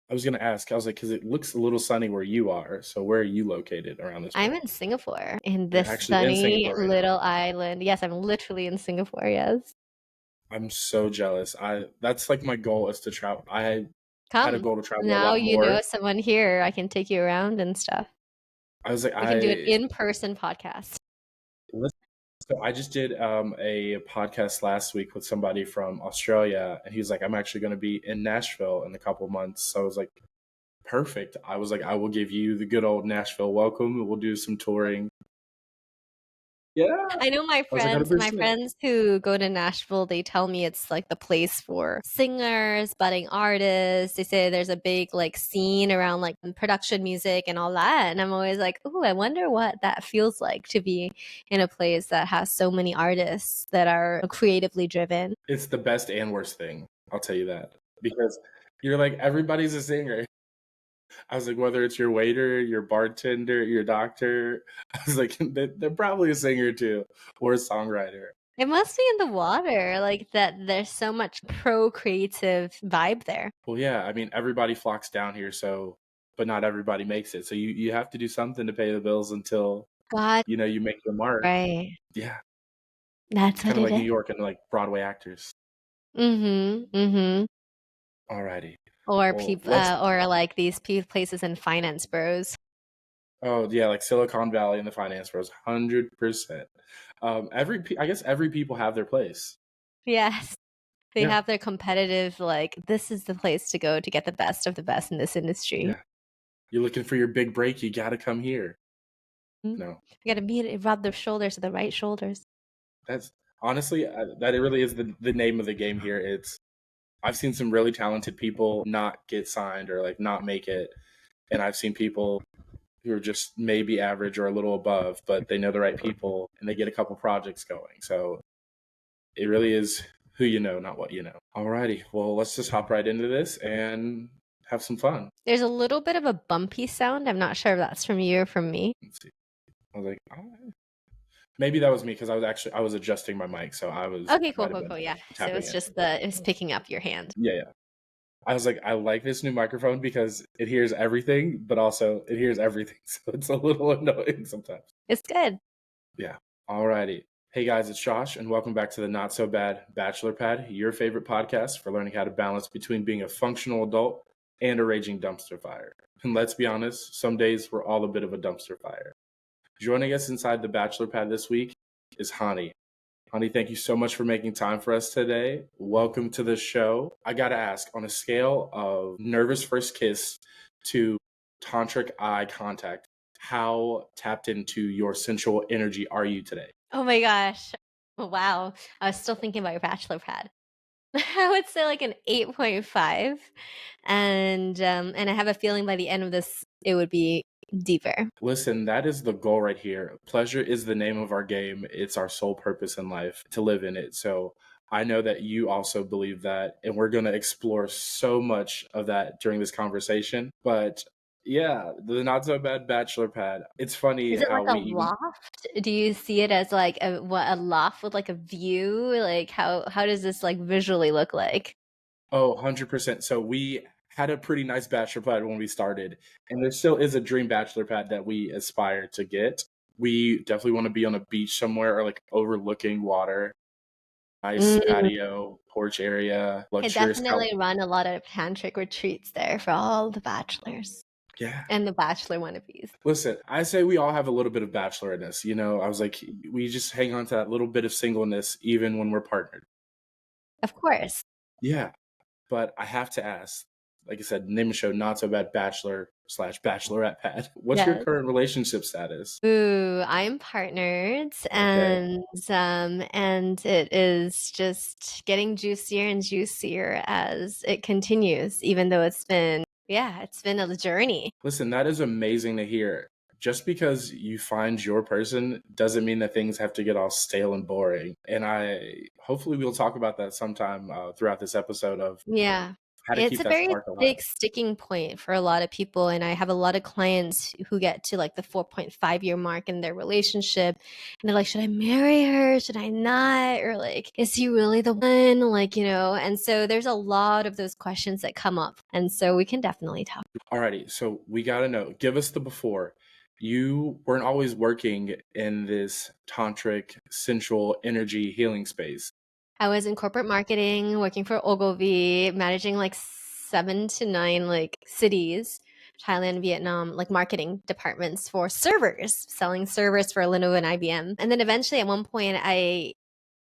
I was gonna ask, I was like, because it looks a little sunny where you are. So where are you located around this I'm point? in Singapore, in You're this actually in sunny Singapore right now. little island. Yes, I'm literally in Singapore, yes. I'm so jealous. That's like my goal is to travel. I had a Come. goal to travel a Now lot you know more. someone here. I can take you around and stuff. I was like, We can do an in-person podcast. so I just did a podcast last week with somebody from Australia, and he's like, I'm actually going to be in Nashville in a couple months. So I was like, perfect. I was like, I will give you the good old Nashville welcome. We'll do some touring. Yeah. I know I was like, 100%. my friends who go to Nashville, they tell me it's like the place for singers, budding artists. They say there's a big like scene around like production music and all that. And I'm always like, oh, I wonder what that feels like to be in a place that has so many artists that are creatively driven. It's the best and worst thing. I'll tell you that. Because you're like, everybody's a singer. I was like, whether it's your waiter, your bartender, your doctor, I was like, they're probably a singer too, or a songwriter. It must be in the water, like that there's so much pro-creative vibe there. Well, yeah, I mean, everybody flocks down here, so, but not everybody makes it. So you have to do something to pay the bills until, God, you make your mark. right. Yeah. It's That's kind what of it like New is. York and like Broadway actors. Mm-hmm. Mm-hmm. Alrighty. Or Well, people, or like these places in finance bros. oh yeah, like Silicon Valley and the finance bros, 100%. I guess every people have their place. Yes, they Yeah. have their competitive, like, this is the place to go to get the best of the best in this industry. Yeah. You're looking for your big break, you got to come here. Mm. No, You gotta meet it, rub their shoulders to the right shoulders. that's honestly, that it really is the name of the game here. I've seen some really talented people not get signed or like not make it. And I've seen people who are just maybe average or a little above, but they know the right people and they get a couple projects going. So it really is who you know, not what you know. Alrighty, well, let's just hop right into this and have some fun. There's a little bit of a bumpy sound. I'm not sure if that's from you or from me. Let's see. I was like, maybe that was me because I was adjusting my mic, so Okay, cool, might have cool, been cool. Yeah. So tapping it's it. just it was picking up your hand. Yeah, yeah. I was like, I like this new microphone because it hears everything, but also it hears everything, so it's a little annoying sometimes. It's good. Yeah. Alrighty. Hey guys, it's Josh, and welcome back to the Not So Bad Bachelor Pad, your favorite podcast for learning how to balance between being a functional adult and a raging dumpster fire. And let's be honest, some days we're all a bit of a dumpster fire. Joining us inside the Bachelor Pad this week is Hani. Hani, thank you so much for making time for us today. Welcome to the show. I gotta ask, on a scale of nervous first kiss to tantric eye contact, how tapped into your sensual energy are you today? Oh my gosh. Wow. I was still thinking about your bachelor pad. I would say like an 8.5. And I have a feeling by the end of this it would be deeper. Listen, that is the goal right here. Pleasure is the name of our game. It's our sole purpose in life to live in it. So I know that you also believe that, and we're going to explore so much of that during this conversation. But yeah, the Not So Bad Bachelor Pad. It's funny Is it how like a we even, loft? Do you see it as like a loft with like a view? Like how does this like visually look like? oh, 100%. So we had a pretty nice Bachelor Pad when we started, and there still is a dream Bachelor Pad that we aspire to get. We definitely want to be on a beach somewhere or like overlooking water. Nice Mm. patio, porch area, Could luxurious couch. definitely run a lot of tantric retreats there for all the bachelors Yeah. and the bachelor wannabes. Listen, I say we all have a little bit of bachelor in us. I was like, we just hang on to that little bit of singleness even when we're partnered. Of course. Yeah. But I have to ask, like I said, name of the show, Not So Bad Bachelor / Bachelorette Pad. What's your Yes. current relationship status? Ooh, I'm partnered Okay. and it is just getting juicier and juicier as it continues, even though it's been a journey. Listen, that is amazing to hear. Just because you find your person doesn't mean that things have to get all stale and boring. And hopefully we'll talk about that sometime throughout this episode of Yeah. how to It's keep a that very spark alive. big sticking point for a lot of people. And I have a lot of clients who get to like the 4.5 year mark in their relationship. And they're like, should I marry her? Should I not? Or like, is he really the one? Like, and so there's a lot of those questions that come up. And so we can definitely talk. Alrighty, so we got to know, give us the before. You weren't always working in this tantric, sensual energy healing space. I was in corporate marketing, working for Ogilvy, managing like 7 to 9 like cities, Thailand, Vietnam, like marketing departments for servers, selling servers for Lenovo and IBM. And then eventually at one point I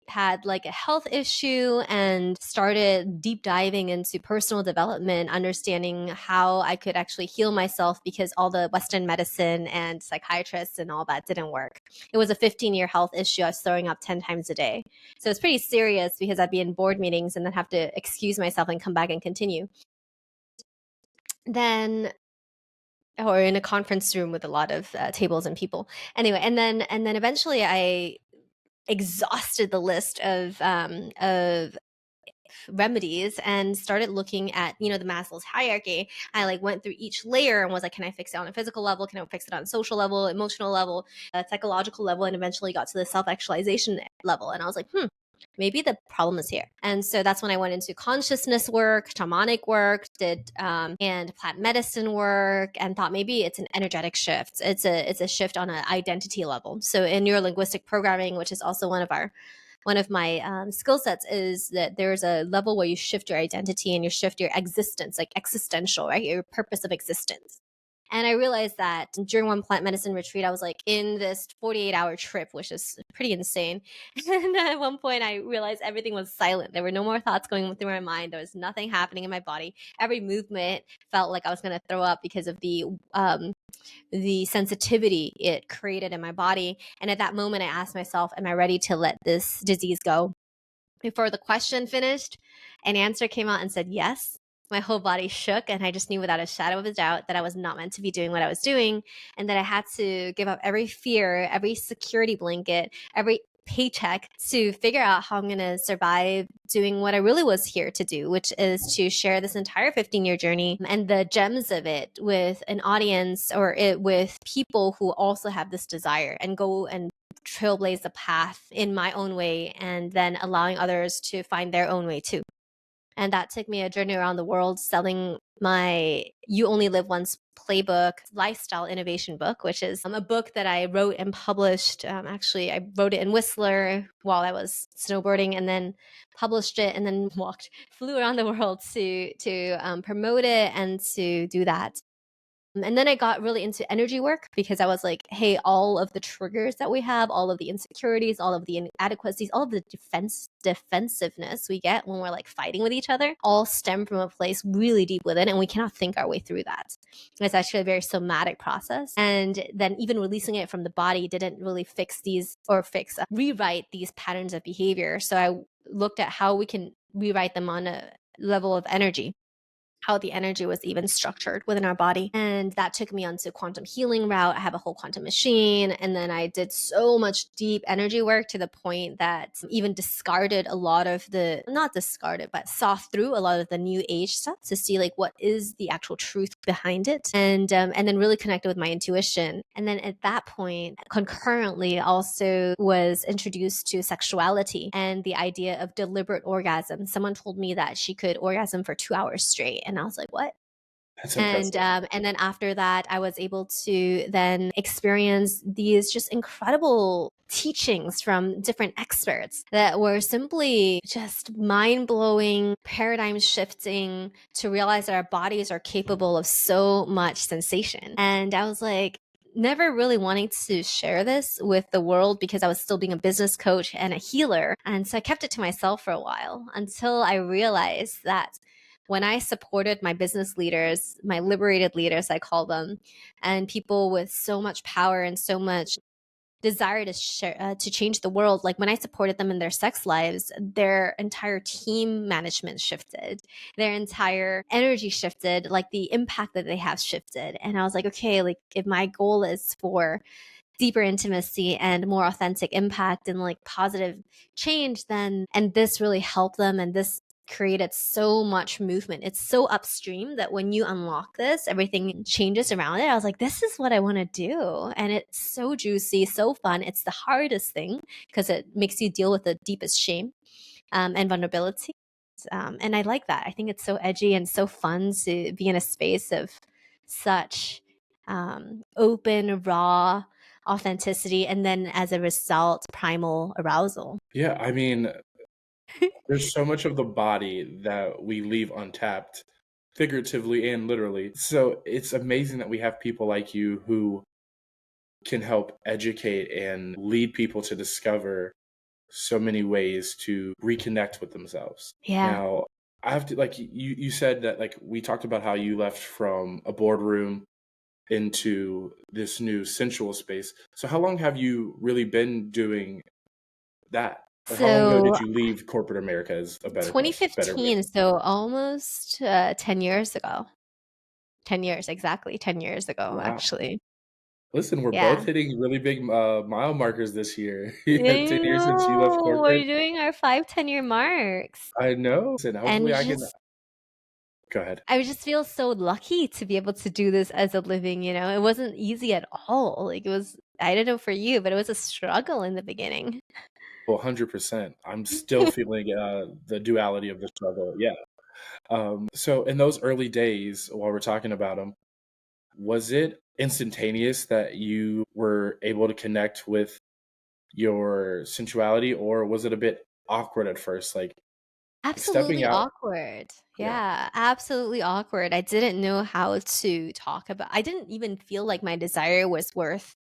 had like a health issue and started deep diving into personal development, understanding how I could actually heal myself because all the Western medicine and psychiatrists and all that didn't work. It was a 15-year health issue. I was throwing up 10 times a day. So it's pretty serious because I'd be in board meetings and then have to excuse myself and come back and continue. Then or in a conference room with a lot of tables and people. Anyway, and then eventually I exhausted the list of remedies and started looking at the Maslow's hierarchy. I like went through each layer and was like, can I fix it on a physical level, can I fix it on a social level, emotional level, psychological level, and eventually got to the self-actualization level. And I was like, maybe the problem is here. And so that's when I went into consciousness work, shamanic work, did and plant medicine work, and thought maybe it's an energetic shift. It's a shift on an identity level. So in neurolinguistic programming, which is also one of my skill sets, is that there's a level where you shift your identity and you shift your existence, like existential, right? Your purpose of existence. And I realized that during one plant medicine retreat, I was like in this 48-hour trip, which is pretty insane. And at one point, I realized everything was silent. There were no more thoughts going through my mind. There was nothing happening in my body. Every movement felt like I was going to throw up because of the sensitivity it created in my body. And at that moment, I asked myself, am I ready to let this disease go? Before the question finished, an answer came out and said yes. My whole body shook, and I just knew without a shadow of a doubt that I was not meant to be doing what I was doing, and that I had to give up every fear, every security blanket, every paycheck to figure out how I'm going to survive doing what I really was here to do, which is to share this entire 15-year journey and the gems of it with an audience, or it with people who also have this desire, and go and trailblaze the path in my own way, and then allowing others to find their own way too. And that took me a journey around the world selling my You Only Live Once playbook, lifestyle innovation book, which is a book that I wrote and published. Actually, I wrote it in Whistler while I was snowboarding, and then published it, and then flew around the world to promote it and to do that. And then I got really into energy work because I was like, hey, all of the triggers that we have, all of the insecurities, all of the inadequacies, all of the defensiveness we get when we're like fighting with each other, all stem from a place really deep within, and we cannot think our way through that. It's actually a very somatic process. And then even releasing it from the body didn't really rewrite these patterns of behavior. So I looked at how we can rewrite them on a level of energy, how the energy was even structured within our body. And that took me onto quantum healing route. I have a whole quantum machine. And then I did so much deep energy work to the point that even discarded a lot of not discarded, but saw through a lot of the new age stuff to see like what is the actual truth behind it. And then really connected with my intuition. And then at that point, concurrently also was introduced to sexuality and the idea of deliberate orgasm. Someone told me that she could orgasm for 2 hours straight. And I was like, what? That's impressive. And then after that, I was able to then experience these just incredible teachings from different experts that were simply just mind-blowing, paradigm shifting, to realize that our bodies are capable of so much sensation. And I was like, never really wanting to share this with the world because I was still being a business coach and a healer. And so I kept it to myself for a while until I realized that when I supported my business leaders, my liberated leaders, I call them, and people with so much power and so much desire to share, to change the world, like when I supported them in their sex lives, their entire team management shifted, their entire energy shifted, like the impact that they have shifted. And I was like, okay, like if my goal is for deeper intimacy and more authentic impact and like positive change, then, and this really helped them, and this created so much movement. It's so upstream that when you unlock this, everything changes around it. I was like, this is what I want to do. And it's so juicy, so fun. It's the hardest thing because it makes you deal with the deepest shame and vulnerability. And I like that. I think it's so edgy and so fun to be in a space of such open, raw authenticity, and then as a result, primal arousal. Yeah, I mean, there's so much of the body that we leave untapped, figuratively and literally. So it's amazing that we have people like you who can help educate and lead people to discover so many ways to reconnect with themselves. Yeah. Now, I have to like you said that like we talked about how you left from a boardroom into this new sensual space. So how long have you really been doing that? Or how long ago So did you leave corporate America is a better question, better way. 2015, so almost 10 years ago. 10 years, exactly 10 years ago, Wow. actually. Listen, we're Yeah. both hitting really big mile markers this year. I 10 years since you left know. corporate. We're doing our 5, 10 year marks. I know. And And hopefully I can go ahead. I just feel so lucky to be able to do this as a living, you know. It wasn't easy at all. Like it was, I don't know for you, but it was a struggle in the beginning. Well, 100%. I'm still feeling the duality of the struggle. Yeah. So in those early days, while we're talking about them, was it instantaneous that you were able to connect with your sensuality, or was it a bit awkward at first? Like stepping Absolutely out? awkward. Yeah. Yeah, absolutely awkward. I didn't know how to talk about. I didn't even feel like my desire was worth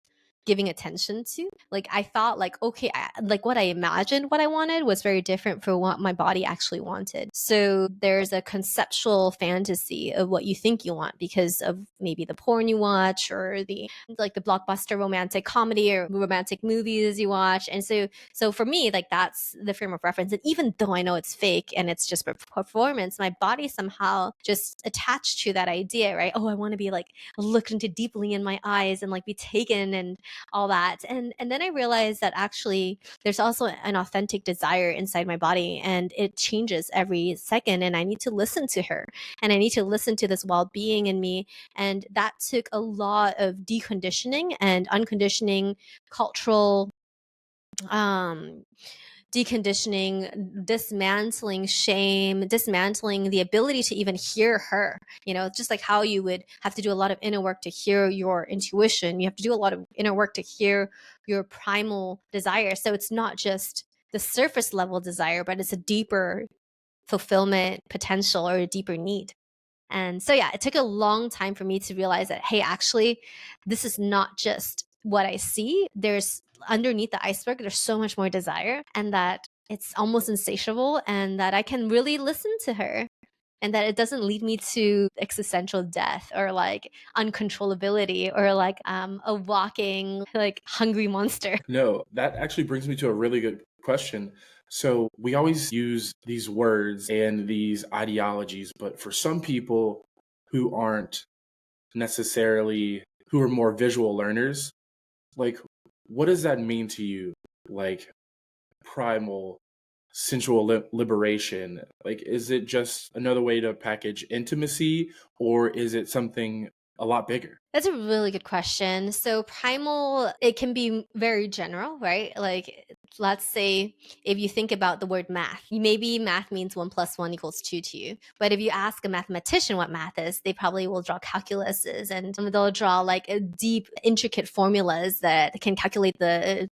giving attention to. Like I thought like okay, like what I imagined what I wanted was very different from what my body actually wanted. So there's a conceptual fantasy of what you think you want because of maybe the porn you watch or the like the blockbuster romantic comedy or romantic movies you watch. And so for me, like that's the frame of reference. And even though I know it's fake and it's just performance, my body somehow just attached to that idea, right? Oh, I want to be like looked into deeply in my eyes and like be taken and all that. And then I realized that actually there's also an authentic desire inside my body and it changes every second. And I need to listen to her and I need to listen to this well-being in me. And that took a lot of deconditioning and unconditioning cultural deconditioning, dismantling shame, dismantling the ability to even hear her. You know, just like how you would have to do a lot of inner work to hear your intuition, you have to do a lot of inner work to hear your primal desire. So it's not just the surface level desire, but it's a deeper fulfillment potential or a deeper need. And so, yeah, it took a long time for me to realize that, hey, actually, this is not just what I see. There's underneath the iceberg, there's so much more desire, and that it's almost insatiable, and that I can really listen to her, and that it doesn't lead me to existential death or like uncontrollability or like a walking, like hungry monster. No, that actually brings me to a really good question. So we always use these words and these ideologies, but for some people who aren't necessarily, who are more visual learners, like what does that mean to you? Like primal, sensual liberation? Like, is it just another way to package intimacy, or is it something a lot bigger? That's a really good question. So primal, it can be very general, right? Like let's say if you think about the word math, maybe math means 1 + 1 = 2 to you. But if you ask a mathematician what math is, they probably will draw calculuses and they'll draw like a deep, intricate formulas that can calculate the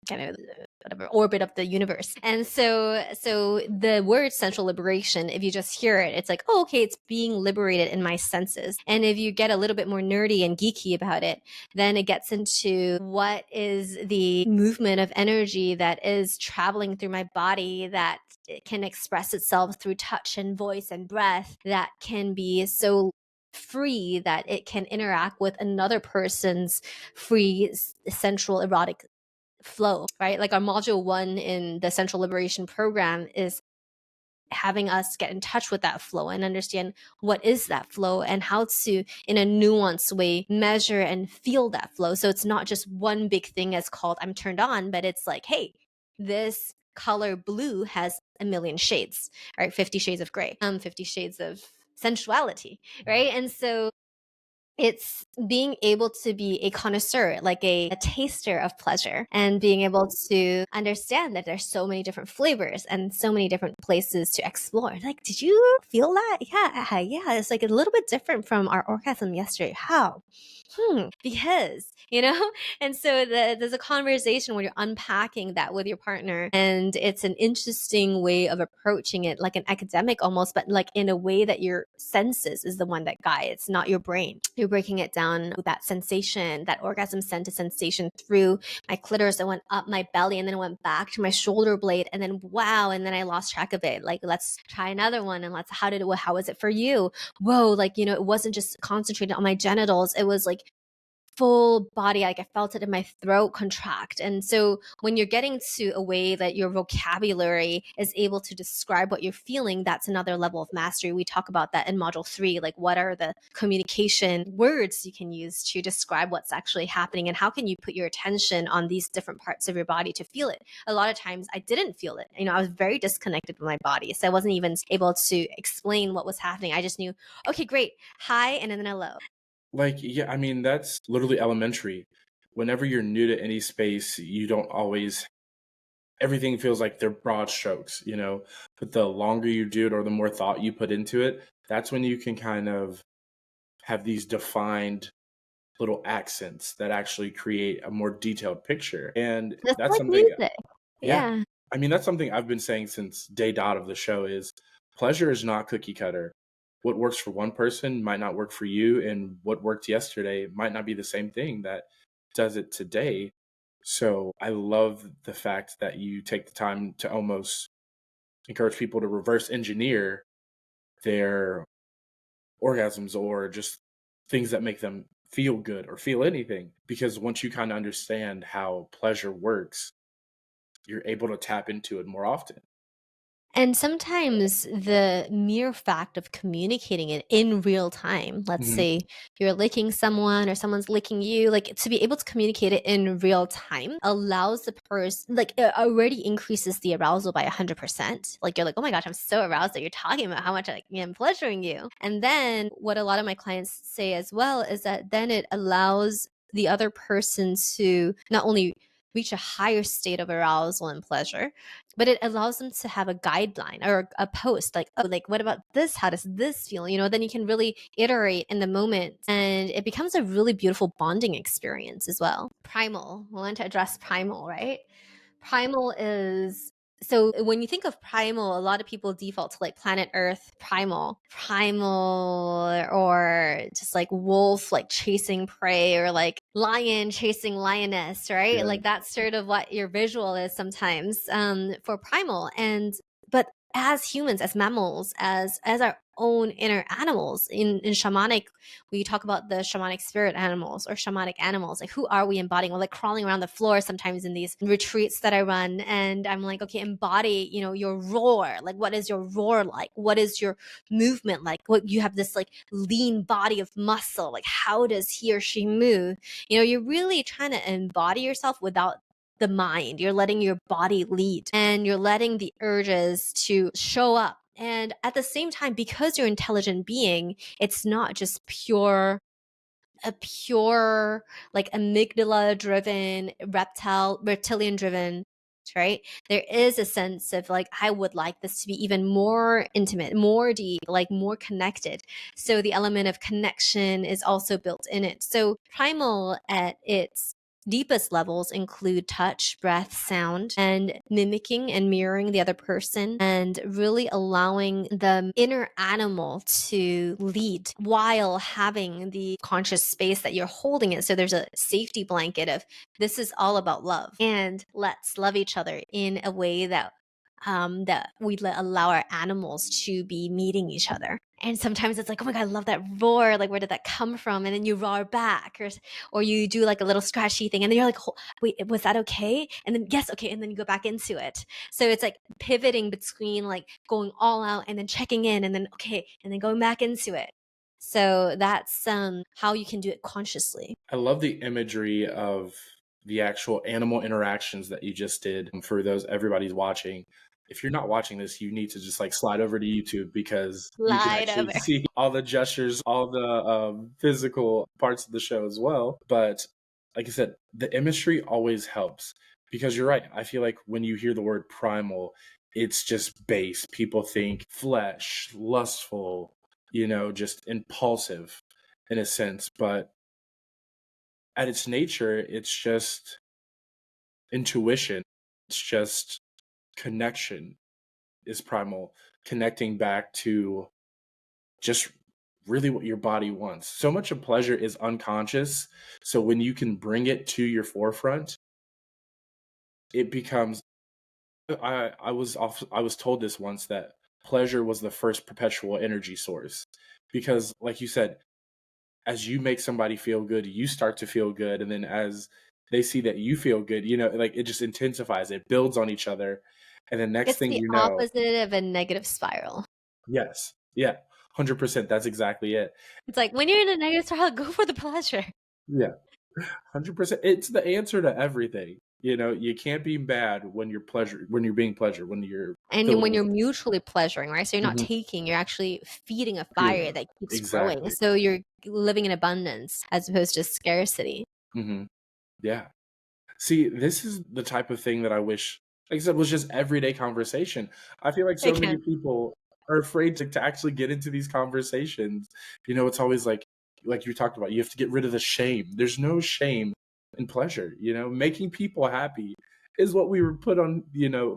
kind of whatever orbit of the universe. And so the word central liberation, if you just hear it, it's like, oh, okay, it's being liberated in my senses. And if you get a little bit more nerdy and geeky about it, then it gets into what is the movement of energy that is traveling through my body that it can express itself through touch and voice and breath, that can be so free that it can interact with another person's free central erotic flow, right? Like our module 1 in the Central Liberation Program is having us get in touch with that flow and understand what is that flow and how to, in a nuanced way, measure and feel that flow. So it's not just one big thing as called I'm turned on, but it's like, hey, this color blue has a million shades, right? 50 shades of gray, 50 shades of sensuality, right? And so it's being able to be a connoisseur, like a taster of pleasure, and being able to understand that there's so many different flavors and so many different places to explore. Like, did you feel that? Yeah. It's like a little bit different from our orgasm yesterday. How? Because, and so there's a conversation where you're unpacking that with your partner, and it's an interesting way of approaching it, like an academic almost, but like in a way that your senses is the one that guides, not your brain. You're breaking it down with that sensation, that orgasm sent a sensation through my clitoris that went up my belly, and then it went back to my shoulder blade, and then wow, and then I lost track of it. Like, let's try another one, and how was it for you? Whoa, like, it wasn't just concentrated on my genitals, it was like full body, like I felt it in my throat contract. And so when you're getting to a way that your vocabulary is able to describe what you're feeling, that's another level of mastery. We talk about that in module 3, like what are the communication words you can use to describe what's actually happening, and how can you put your attention on these different parts of your body to feel it. A lot of times I didn't feel it. I was very disconnected with my body, so I wasn't even able to explain what was happening. I just knew, okay, great, high and then a low. Like, yeah, I mean, that's literally elementary. Whenever you're new to any space, you don't always, everything feels like they're broad strokes, but the longer you do it or the more thought you put into it, that's when you can kind of have these defined little accents that actually create a more detailed picture. And Just that's like something, music. yeah. Yeah. I mean, that's something I've been saying since day dot of the show is pleasure is not cookie cutter. What works for one person might not work for you, and what worked yesterday might not be the same thing that does it today. So I love the fact that you take the time to almost encourage people to reverse engineer their orgasms or just things that make them feel good or feel anything. Because once you kind of understand how pleasure works, you're able to tap into it more often. And sometimes the mere fact of communicating it in real time, let's Mhm. say you're licking someone or someone's licking you, like to be able to communicate it in real time allows the person, like it already increases the arousal by 100%. Like you're like, oh my gosh, I'm so aroused that you're talking about how much I am pleasuring you. And then what a lot of my clients say as well is that then it allows the other person to not only reach a higher state of arousal and pleasure, but it allows them to have a guideline or a post like, oh, like what about this, how does this feel, then you can really iterate in the moment, and it becomes a really beautiful bonding experience as well. Primal, we want to address primal, right? Primal is, so when you think of primal, a lot of people default to like planet Earth primal, or just like wolf, like chasing prey, or like lion chasing lioness, right? Yeah. Like that's sort of what your visual is sometimes for primal. And but as humans, as mammals, as our own inner animals in shamanic, we talk about the shamanic spirit animals or shamanic animals. Like, who are we embodying? We're like crawling around the floor sometimes in these retreats that I run, and I'm like, okay, embody, your roar. Like, what is your roar like? What is your movement like? What, you have this like lean body of muscle. Like, how does he or she move? You're really trying to embody yourself without the mind. You're letting your body lead, and you're letting the urges to show up. And at the same time, because you're an intelligent being, it's not just a pure like amygdala driven, reptilian driven, right? There is a sense of like, I would like this to be even more intimate, more deep, like more connected. So the element of connection is also built in it. So primal at its deepest levels include touch, breath, sound, and mimicking and mirroring the other person, and really allowing the inner animal to lead while having the conscious space that you're holding it. So there's a safety blanket of, this is all about love, and let's love each other in a way that we allow our animals to be meeting each other. And sometimes it's like, oh my God, I love that roar. Like, where did that come from? And then you roar back, or you do like a little scratchy thing, and then you're like, wait, was that okay? And then yes, okay, and then you go back into it. So it's like pivoting between like going all out and then checking in, and then okay, and then going back into it. So that's how you can do it consciously. I love the imagery of the actual animal interactions that you just did. For those everybody's watching, if you're not watching this, you need to just like slide over to YouTube because you can Slide actually over. see all the gestures, all the physical parts of the show as well. But like I said, the imagery always helps because you're right. I feel like when you hear the word primal, it's just base. People think flesh, lustful, just impulsive in a sense. But at its nature, it's just intuition. It's just connection is primal, connecting back to just really what your body wants. So much of pleasure is unconscious. So when you can bring it to your forefront, it becomes I was told this once that pleasure was the first perpetual energy source because like you said, as you make somebody feel good, you start to feel good. And then as they see that you feel good, like it just intensifies, it builds on each other. And the next It's thing the you know, opposite of a negative spiral. yes, yeah, 100%. That's exactly it. It's like when you're in a negative spiral, go for the pleasure. Yeah, 100%. It's the answer to everything. You can't be mad when when you're being pleasure, when you're And when filled you're with mutually pleasuring, right? So you're not mhm, taking, you're actually feeding a fire feeling. that keeps growing. Exactly. So you're living in abundance as opposed to scarcity. Hmm. Yeah. See, this is the type of thing that I wish, like I said, was just everyday conversation. I feel like so It many can. people are afraid to actually get into these conversations. It's always like you talked about, you have to get rid of the shame. There's no shame in pleasure. Making people happy is what we were put on,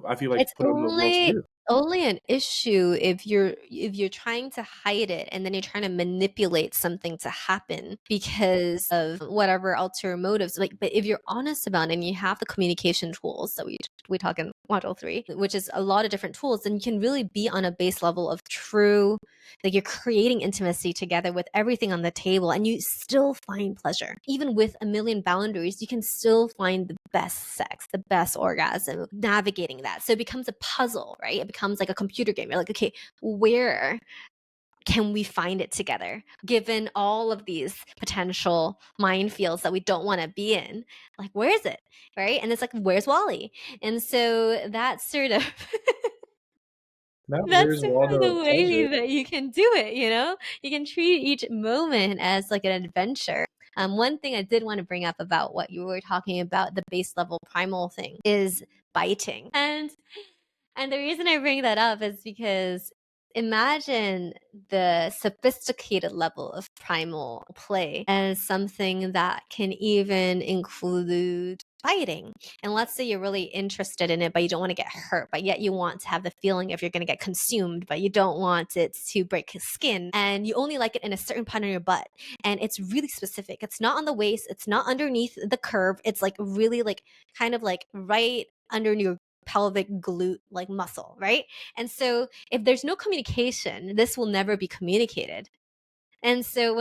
I feel like It's put on the world to do. only an issue if you're trying to hide it and then you're trying to manipulate something to happen because of whatever ulterior motives. Like, but if you're honest about it and you have the communication tools that we talk in module 3, which is a lot of different tools, then you can really be on a base level of true, like you're creating intimacy together with everything on the table and you still find pleasure. Even with a million boundaries, you can still find the best sex, the best orgasm, navigating that. So it becomes a puzzle, right? It becomes like a computer game. You're like, okay, where can we find it together? Given all of these potential minefields that we don't want to be in, like, where is it? Right? And it's like, where's Wally? And so that's sort of Now, that's where's sort of the Waldo way pleasure? that you can do it, you know? You can treat each moment as like an adventure. One thing I did want to bring up about what you were talking about, the base level primal thing, is biting. And the reason I bring that up is because imagine the sophisticated level of primal play as something that can even include biting. And let's say you're really interested in it, but you don't want to get hurt, but yet you want to have the feeling if you're going to get consumed, but you don't want it to break his skin. And you only like it in a certain part of your butt. And it's really specific. It's not on the waist, it's not underneath the curve. It's like really like kind of like right under your pelvic glute like muscle, right? And so if there's no communication, this will never be communicated. And so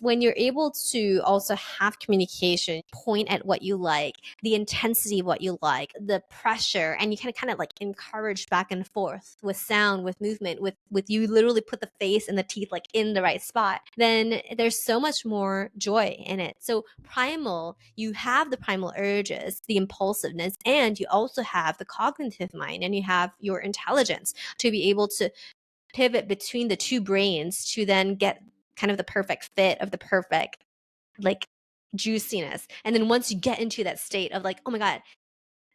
when you're able to also have communication, point at what you like, the intensity of what you like, the pressure, and you kind of like encourage back and forth with sound, with movement, with you literally put the face and the teeth like in the right spot, then there's so much more joy in it. So primal, you have the primal urges, the impulsiveness, and you also have the cognitive mind and you have your intelligence to be able to pivot between the two brains to then get kind of the perfect fit of the perfect like juiciness. And then once you get into that state of like, oh my God,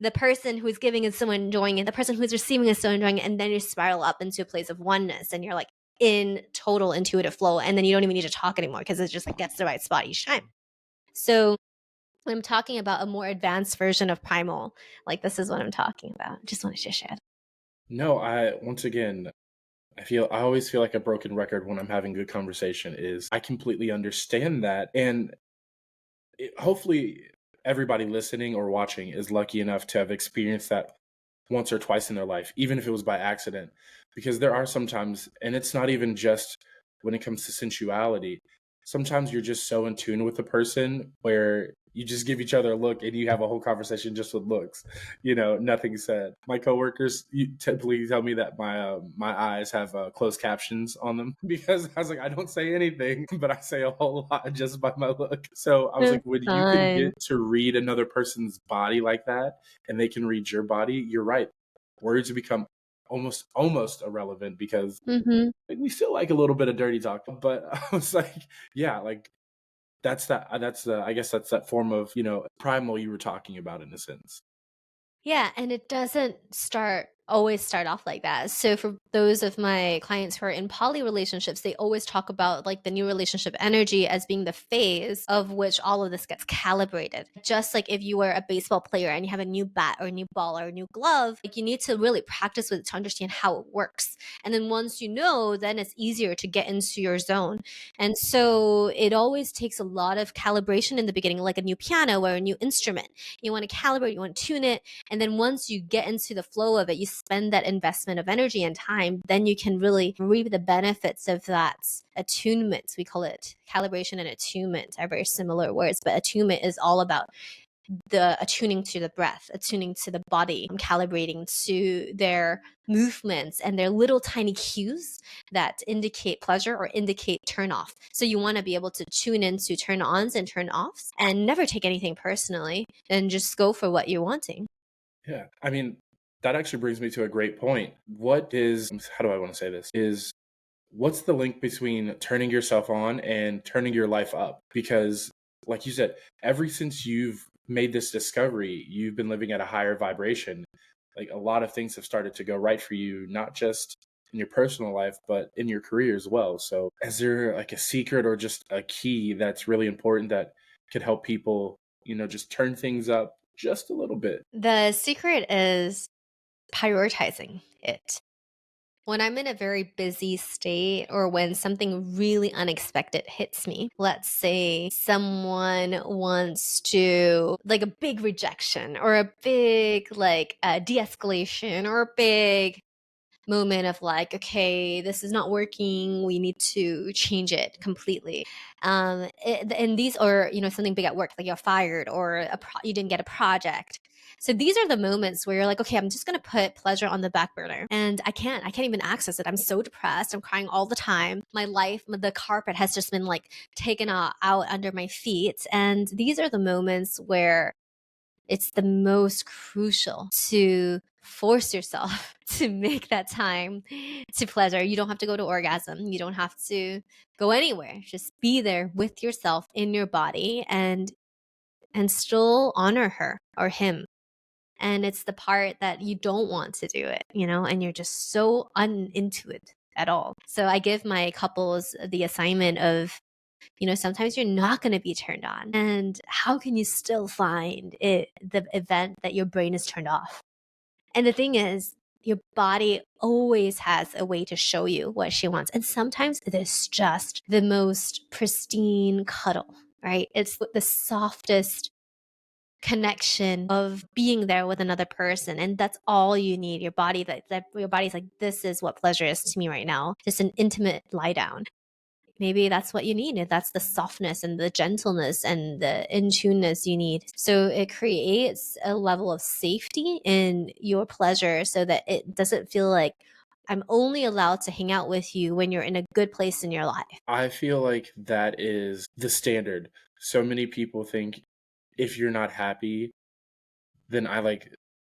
the person who's giving is so enjoying it, the person who's receiving is so enjoying it, and then you spiral up into a place of oneness and you're like in total intuitive flow. And then you don't even need to talk anymore because it just like gets the right spot each time. So when I'm talking about a more advanced version of primal, like this is what I'm talking about. Just wanted to share. No, once again, I always feel like a broken record when I'm having good conversation is I completely understand that. And hopefully everybody listening or watching is lucky enough to have experienced that once or twice in their life, even if it was by accident. Because there are sometimes, and it's not even just when it comes to sensuality, sometimes you're just so in tune with a person where you just give each other a look and you have a whole conversation just with looks, nothing said. My coworkers typically tell me that my eyes have closed captions on them because I was like, I don't say anything, but I say a whole lot just by my look. So I was like, when you can Fun. get to read another person's body like that and they can read your body, you're right. Words become almost irrelevant because Mm-hmm. we still like a little bit of dirty talk. But I was like, yeah, like that's the I guess that's that form of, primal you were talking about in a sense. Yeah, and it doesn't always start off like that. So for those of my clients who are in poly relationships, they always talk about like the new relationship energy as being the phase of which all of this gets calibrated. Just like if you were a baseball player and you have a new bat or a new ball or a new glove, like you need to really practice with it to understand how it works. And then once you know, then it's easier to get into your zone. And so it always takes a lot of calibration in the beginning, like a new piano or a new instrument. You want to calibrate, you want to tune it. And then once you get into the flow of it, you spend that investment of energy and time, then you can really reap the benefits of that attunement. We call it calibration and attunement are very similar words, but attunement is all about the attuning to the breath, attuning to the body, calibrating to their movements and their little tiny cues that indicate pleasure or indicate turn off. So you want to be able to tune into turn ons and turn offs and never take anything personally and just go for what you're wanting. Yeah. I mean, that actually brings me to a great point. How do I want to say this? What's the link between turning yourself on and turning your life up? Because, like you said, ever since you've made this discovery, you've been living at a higher vibration. Like a lot of things have started to go right for you, not just in your personal life, but in your career as well. So, is there like a secret or just a key that's really important that could help people, just turn things up just a little bit? The secret is prioritizing it. When I'm in a very busy state or when something really unexpected hits me, let's say someone wants to, like a big rejection or a big, like, de escalation or a big moment of like, okay, this is not working. We need to change it completely. And these are, something big at work, like you're fired or you didn't get a project. So these are the moments where you're like, okay, I'm just going to put pleasure on the back burner and I can't even access it. I'm so depressed. I'm crying all the time. My life, the carpet has just been like taken out under my feet. And these are the moments where it's the most crucial to force yourself to make that time to pleasure. You don't have to go to orgasm. You don't have to go anywhere. Just be there with yourself in your body and still honor her or him. And it's the part that you don't want to do it, and you're just so uninto it at all. So I give my couples the assignment of, sometimes you're not going to be turned on. And how can you still find the event that your brain is turned off? And the thing is, your body always has a way to show you what she wants. And sometimes it is just the most pristine cuddle, right? It's the softest connection of being there with another person. And that's all you need. Your body, that your body's like, this is what pleasure is to me right now. Just an intimate lie down. Maybe that's what you need. That's the softness and the gentleness and the in-tuneness you need. So it creates a level of safety in your pleasure so that it doesn't feel like I'm only allowed to hang out with you when you're in a good place in your life. I feel like that is the standard. So many people think if you're not happy, then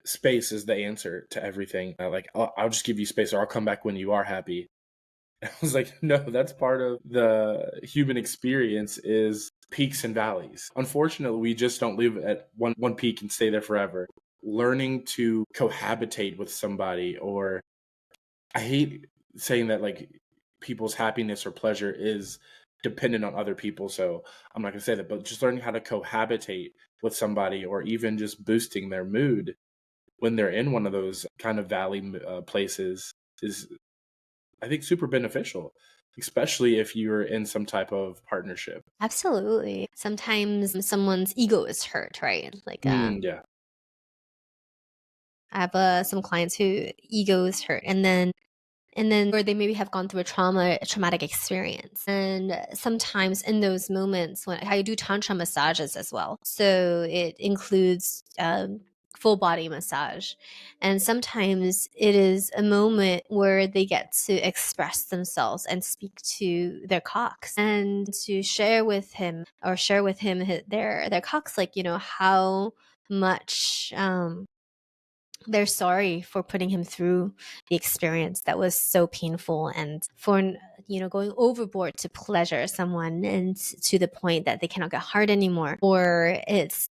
space is the answer to everything. I'll just give you space or I'll come back when you are happy. I was like, no, that's part of the human experience is peaks and valleys. Unfortunately, we just don't live at one peak and stay there forever. Learning to cohabitate with somebody, or I hate saying that like people's happiness or pleasure is dependent on other people. So I'm not going to say that, but just learning how to cohabitate with somebody or even just boosting their mood when they're in one of those kind of valley places is, I think, super beneficial, especially if you're in some type of partnership. Absolutely. Sometimes someone's ego is hurt, right? Like, Yeah. I have some clients who ego is hurt, and then And then, or they maybe have gone through a traumatic experience. And sometimes in those moments, when I do tantra massages as well, so it includes full body massage. And sometimes it is a moment where they get to express themselves and speak to their cocks and to share with him their cocks, like, how much they're sorry for putting him through the experience that was so painful, and for going overboard to pleasure someone and to the point that they cannot get hard anymore, or it's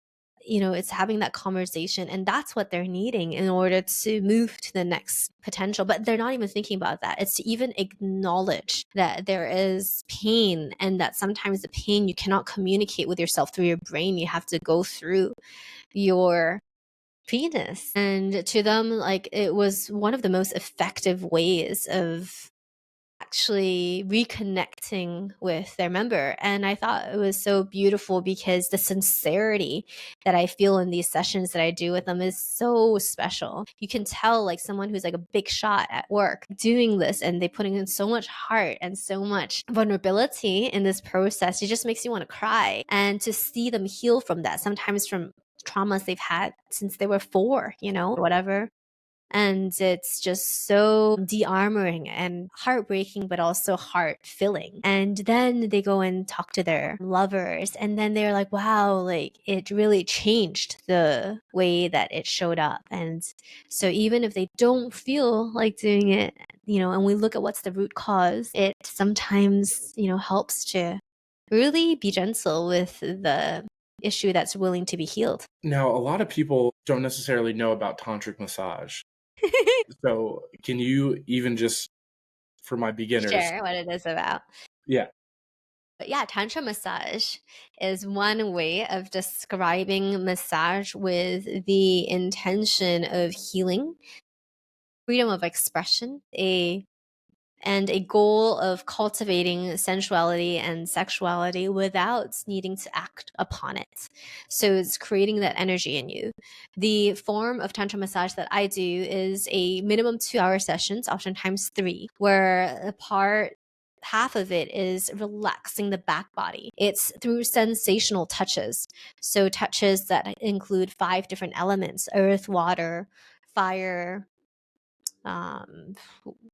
having that conversation, and that's what they're needing in order to move to the next potential. But they're not even thinking about that. It's to even acknowledge that there is pain, and that sometimes the pain you cannot communicate with yourself through your brain. You have to go through your penis. And to them, like, it was one of the most effective ways of actually reconnecting with their member. And I thought it was so beautiful because the sincerity that I feel in these sessions that I do with them is so special. You can tell, like, someone who's like a big shot at work doing this, and they putting in so much heart and so much vulnerability in this process. It just makes you want to cry. And to see them heal from that, sometimes from traumas they've had since they were 4, whatever. And it's just so de-armoring and heartbreaking, but also heart-filling. And then they go and talk to their lovers, and then they're like, wow, like, it really changed the way that it showed up. And so even if they don't feel like doing it, and we look at what's the root cause, it sometimes, helps to really be gentle with the issue that's willing to be healed. Now, a lot of people don't necessarily know about tantric massage. So can you even just, for my beginners? Share what it is about. Yeah. But yeah, tantra massage is one way of describing massage with the intention of healing, freedom of expression, and a goal of cultivating sensuality and sexuality without needing to act upon it. So it's creating that energy in you. The form of tantra massage that I do is a minimum 2-hour sessions, oftentimes 3, where half of it is relaxing the back body. It's through sensational touches. So touches that include 5 different elements: earth, water, fire,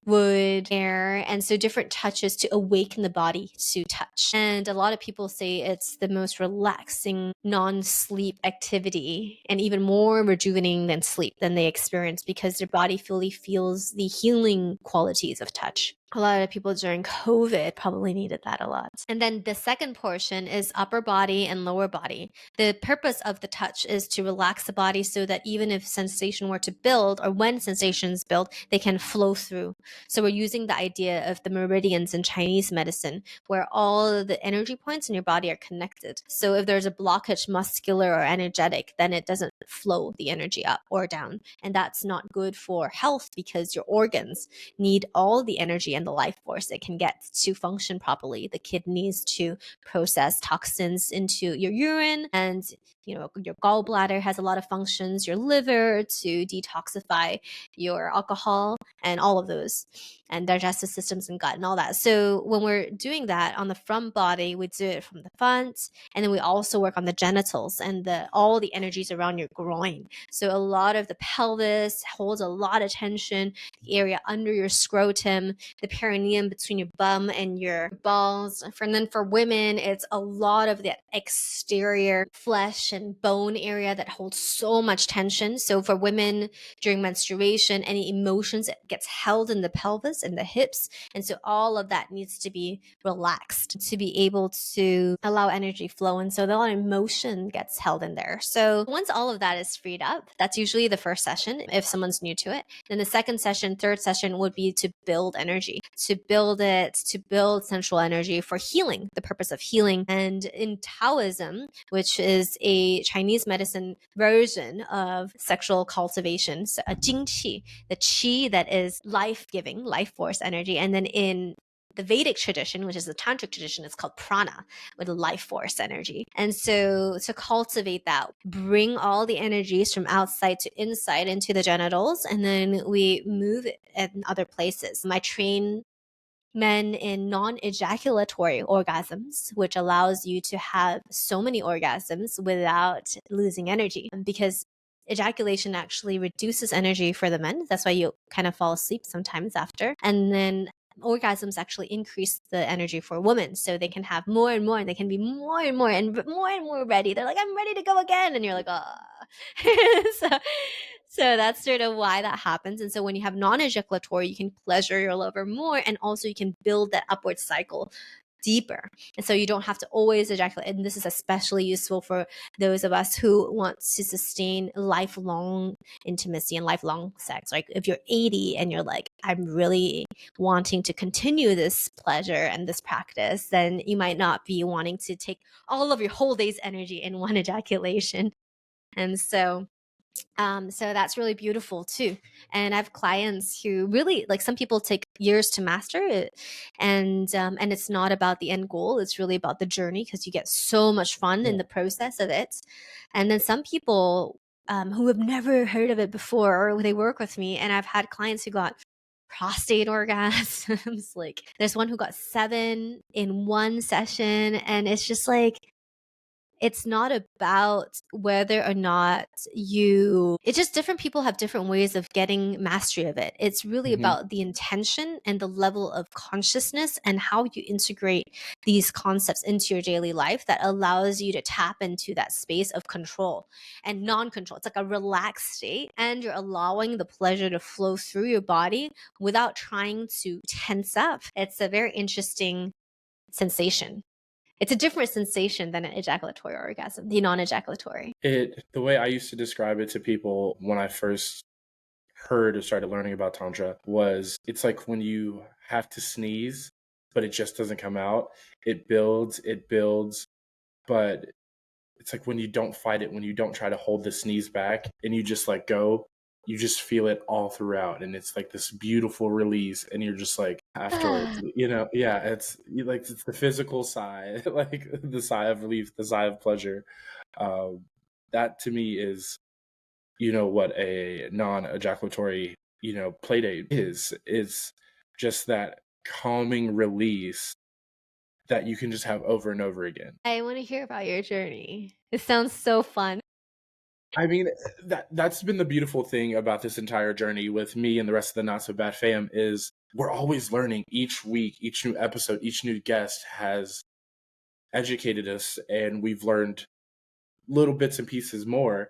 wood, air, and so different touches to awaken the body to touch. And a lot of people say it's the most relaxing non-sleep activity, and even more rejuvenating than sleep than they experience, because their body fully feels the healing qualities of touch. A lot of people during COVID probably needed that a lot. And then the second portion is upper body and lower body. The purpose of the touch is to relax the body so that even if sensation were to build, or when sensations build, they can flow through. So we're using the idea of the meridians in Chinese medicine, where all the energy points in your body are connected. So if there's a blockage, muscular or energetic, then it doesn't flow the energy up or down. And that's not good for health, because your organs need all the energy and the life force it can get to function properly. The kidneys to process toxins into your urine, and your gallbladder has a lot of functions, your liver to detoxify your alcohol and all of those, and digestive systems and gut and all that. So when we're doing that on the front body, we do it from the front, and then we also work on the genitals and all the energies around your groin. So a lot of the pelvis holds a lot of tension, the area under your scrotum, the perineum between your bum and your balls. And then for women, it's a lot of the exterior flesh and bone area that holds so much tension. So for women during menstruation, any emotions, it gets held in the pelvis and the hips. And so all of that needs to be relaxed to be able to allow energy flow. And so the emotion gets held in there. So once all of that is freed up, that's usually the first session if someone's new to it. Then the second session, third session would be to build energy, to build sensual energy for healing, the purpose of healing. And in Taoism, which is a Chinese medicine version of sexual cultivation, so a jing qi, the qi that is life-giving, life force energy. And then in the Vedic tradition, which is the tantric tradition, is called prana, with life force energy. And so to cultivate that, bring all the energies from outside to inside into the genitals, and then we move it in other places. I train men in non-ejaculatory orgasms, which allows you to have so many orgasms without losing energy, because ejaculation actually reduces energy for the men. That's why you kind of fall asleep sometimes after. And then orgasms actually increase the energy for women, so they can have more and more, and they can be more and more ready. They're like, I'm ready to go again, and you're like, so that's sort of why that happens. And so when you have non-ejaculatory, you can pleasure your lover more, and also you can build that upward cycle deeper. And so you don't have to always ejaculate. And this is especially useful for those of us who want to sustain lifelong intimacy and lifelong sex. Like if you're 80 and you're like, I'm really wanting to continue this pleasure and this practice, then you might not be wanting to take all of your whole day's energy in one ejaculation. And so that's really beautiful too. And I have clients who really, like, some people take years to master it, and it's not about the end goal. It's really about the journey, because you get so much fun in the process of it. And then some people who have never heard of it before, or they work with me, and I've had clients who got prostate orgasms. Like there's one who got 7 in one session, and it's just like, it's not about whether or not it's just different people have different ways of getting mastery of it. It's really about the intention and the level of consciousness and how you integrate these concepts into your daily life that allows you to tap into that space of control and non-control. It's like a relaxed state, and you're allowing the pleasure to flow through your body without trying to tense up. It's a very interesting sensation. It's a different sensation than an ejaculatory orgasm, the non-ejaculatory. The way I used to describe it to people when I first heard or started learning about Tantra was, it's like when you have to sneeze, but it just doesn't come out. It builds, but it's like when you don't fight it, when you don't try to hold the sneeze back and you just let go, you just feel it all throughout. And it's like this beautiful release. And you're just like, afterwards, it's like, it's the physical sigh, like the sigh of relief, the sigh of pleasure. That to me is, what a non-ejaculatory, play date is just that calming release that you can just have over and over again. I want to hear about your journey. It sounds so fun. I mean, that's been the beautiful thing about this entire journey with me and the rest of the Not So Bad fam, is we're always learning each week. Each new episode, each new guest has educated us, and we've learned little bits and pieces more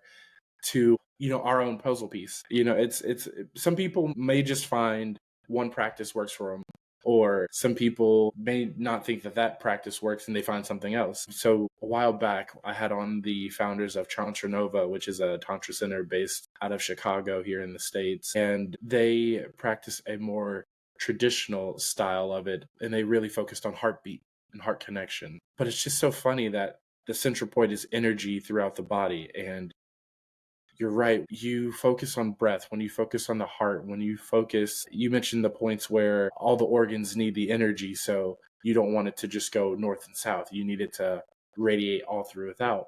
to, our own puzzle piece. It's some people may just find one practice works for them, or some people may not think that practice works and they find something else. So a while back, I had on the founders of Tantra Nova, which is a Tantra center based out of Chicago here in the States. And they practice a more traditional style of it, and they really focused on heartbeat and heart connection. But it's just so funny that the central point is energy throughout the body. And you're right. You focus on breath, when you focus on the heart, you mentioned the points where all the organs need the energy. So you don't want it to just go north and south. You need it to radiate all through without.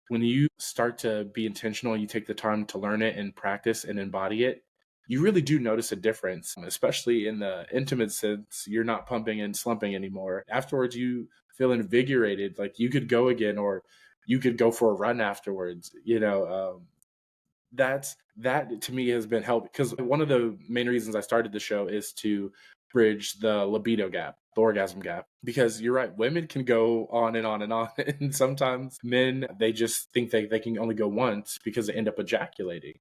When you start to be intentional, you take the time to learn it and practice and embody it, you really do notice a difference, especially in the intimate sense. You're not pumping and slumping anymore. Afterwards, you feel invigorated, like you could go again, or you could go for a run afterwards. That to me has been helped, because one of the main reasons I started the show is to bridge the libido gap, the orgasm gap, because you're right, women can go on and on and on, and sometimes men, they just think they can only go once because they end up ejaculating,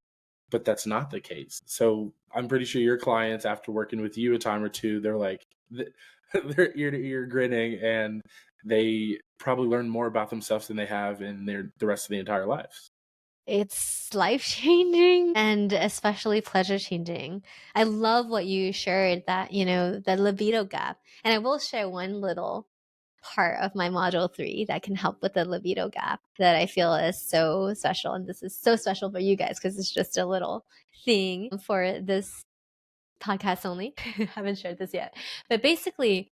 but that's not the case. So I'm pretty sure your clients, after working with you a time or two, they're like, they're ear to ear grinning, and they probably learn more about themselves than they have in the rest of the entire lives. It's life-changing and especially pleasure-changing. I love what you shared, that, the libido gap. And I will share one little part of my module 3 that can help with the libido gap that I feel is so special. And this is so special for you guys because it's just a little thing for this podcast only. Haven't shared this yet. But basically,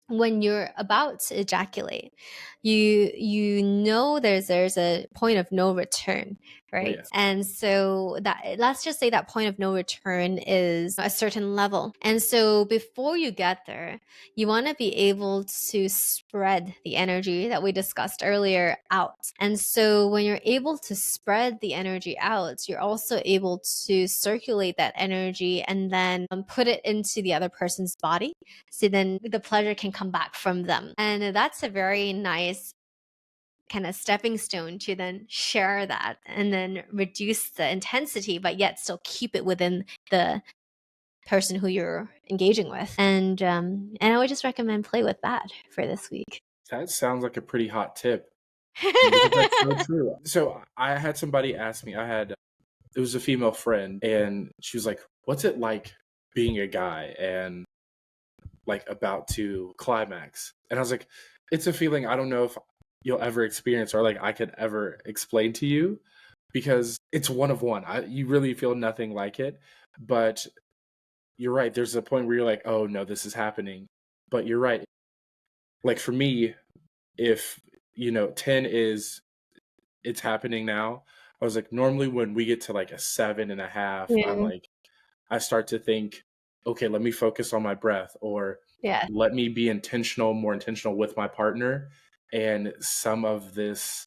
when you're about to ejaculate, you know there's a point of no return, right? yeah. And so that, let's just say that point of no return is a certain level. And so before you get there, you want to be able to spread the energy that we discussed earlier out. And so when you're able to spread the energy out, you're also able to circulate that energy and then put it into the other person's body. So then the pleasure can come back from them. And that's a very nice kind of stepping stone to then share that and then reduce the intensity, but yet still keep it within the person who you're engaging with. And I would just recommend play with that for this week. That sounds like a pretty hot tip because that's so true. So I had somebody ask me, it was a female friend, and she was like, what's it like being a guy and like about to climax? And I was like, it's a feeling I don't know if you'll ever experience or like I could ever explain to you because it's one of one. You really feel nothing like it. But you're right. There's a point where you're like, oh no, this is happening. But you're right. Like for me, if 10 is it's happening now, I was like, normally when we get to like a 7.5, I'm Yeah. like, I start to think, okay, let me focus on my breath, or Yeah. let me be more intentional with my partner. And some of this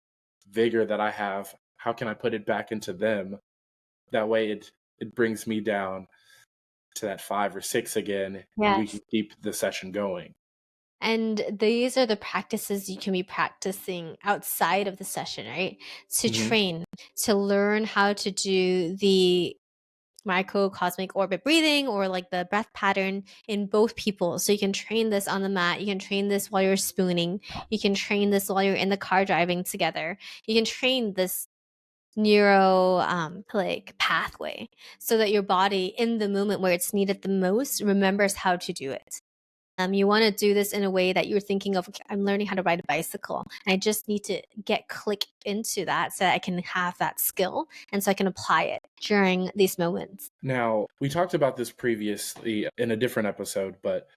vigor that I have, how can I put it back into them? That way it brings me down to that 5 or 6 again, and we Yes. can keep the session going. And these are the practices you can be practicing outside of the session, right? To Hmm. train, to learn how to do the microcosmic orbit breathing or like the breath pattern in both people. So you can train this on the mat. You can train this while you're spooning. You can train this while you're in the car driving together. You can train this neuro like pathway so that your body in the moment where it's needed the most remembers how to do it. You want to do this in a way that you're thinking of, okay, I'm learning how to ride a bicycle. I just need to get clicked into that so that I can have that skill and so I can apply it during these moments. Now, we talked about this previously in a different episode, but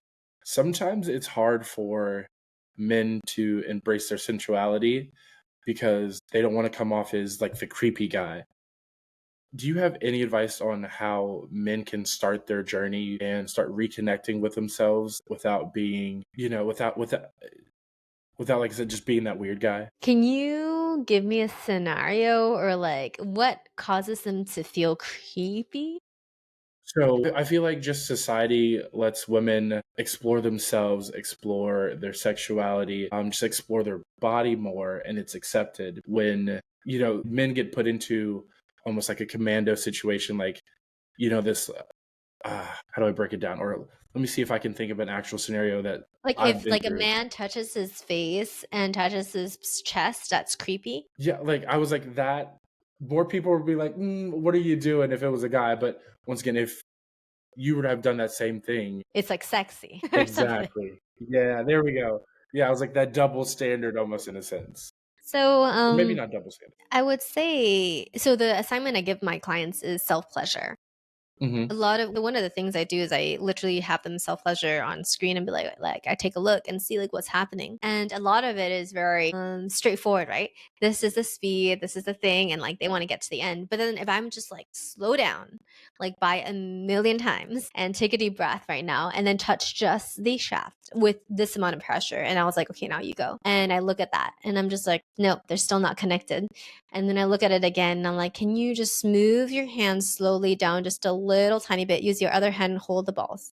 sometimes it's hard for men to embrace their sensuality because they don't want to come off as like the creepy guy. Do you have any advice on how men can start their journey and start reconnecting with themselves without being, without like I said, just being that weird guy? Can you give me a scenario or like what causes them to feel creepy? So I feel like just society lets women explore themselves, explore their sexuality, just explore their body more, and it's accepted. When men get put into almost like a commando situation, like this. How do I break it down? Or let me see if I can think of an actual scenario that Like I've if been like a through. man touches his face and touches his chest, that's creepy. Yeah, like I was like that. More people would be like, "What are you doing?" If it was a guy, but once again, if you would have done that same thing. It's like sexy or something. Exactly. Yeah, there we go. Yeah, I was like that double standard almost in a sense. So Or maybe not double standard. I would say, so the assignment I give my clients is self pleasure. A Mhm. lot of one of the things I do is I literally have them self pleasure on screen and be like I take a look and see like what's happening. And a lot of it is very straightforward, right? This is the speed, this is the thing, and like they want to get to the end. But then if I'm just like slow down, like by a million times, and take a deep breath right now, and then touch just the shaft with this amount of pressure, and I was like, okay, now you go. And I look at that, and I'm just like, nope, they're still not connected. And then I look at it again and I'm like, can you just move your hands slowly down just a little tiny bit? Use your other hand and hold the balls.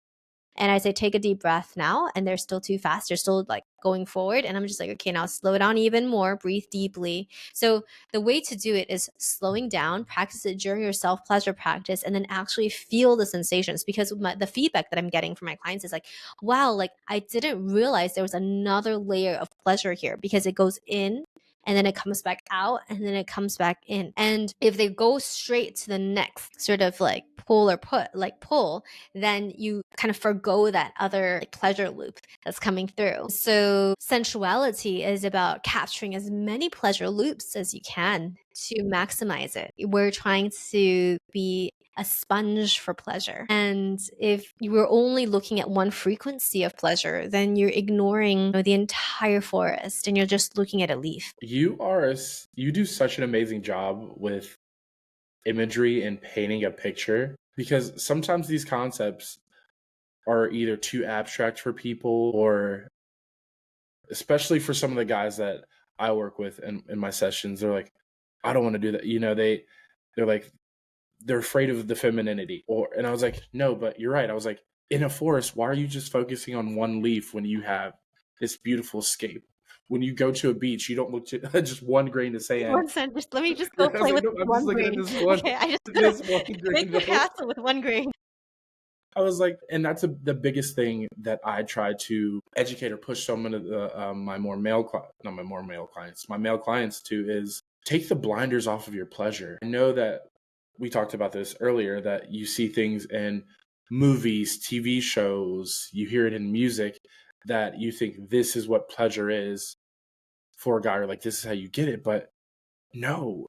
And I say, take a deep breath now. And they're still too fast. They're still like going forward. And I'm just like, okay, now slow down even more. Breathe deeply. So the way to do it is slowing down, practice it during your self pleasure practice, and then actually feel the sensations. Because the feedback that I'm getting from my clients is like, wow, like I didn't realize there was another layer of pleasure here because it goes in and then it comes back out and then it comes back in. And if they go straight to the next sort of like pull, then you kind of forgo that other like, pleasure loop that's coming through. So sensuality is about capturing as many pleasure loops as you can to maximize it. We're trying to be a sponge for pleasure. And if you were only looking at one frequency of pleasure, then you're ignoring the entire forest and you're just looking at a leaf. You do such an amazing job with imagery and painting a picture, because sometimes these concepts are either too abstract for people, or especially for some of the guys that I work with in my sessions, they're like, I don't want to do that. They're like, they're afraid of the femininity. And I was like, no, but you're right. I was like, in a forest, why are you just focusing on one leaf when you have this beautiful scape? When you go to a beach, you don't look to just one grain of sand. One cent. Let me just Yeah, go I was play like, with no, I'm one just looking at grain. this one, Okay, I just this one make grain. your castle with one grain. I was like, and that's the biggest thing that I try to educate or push some of the my male clients to, is take the blinders off of your pleasure. I know that we talked about this earlier, that you see things in movies, TV shows, you hear it in music, that you think this is what pleasure is for a guy, or like this is how you get it. But no,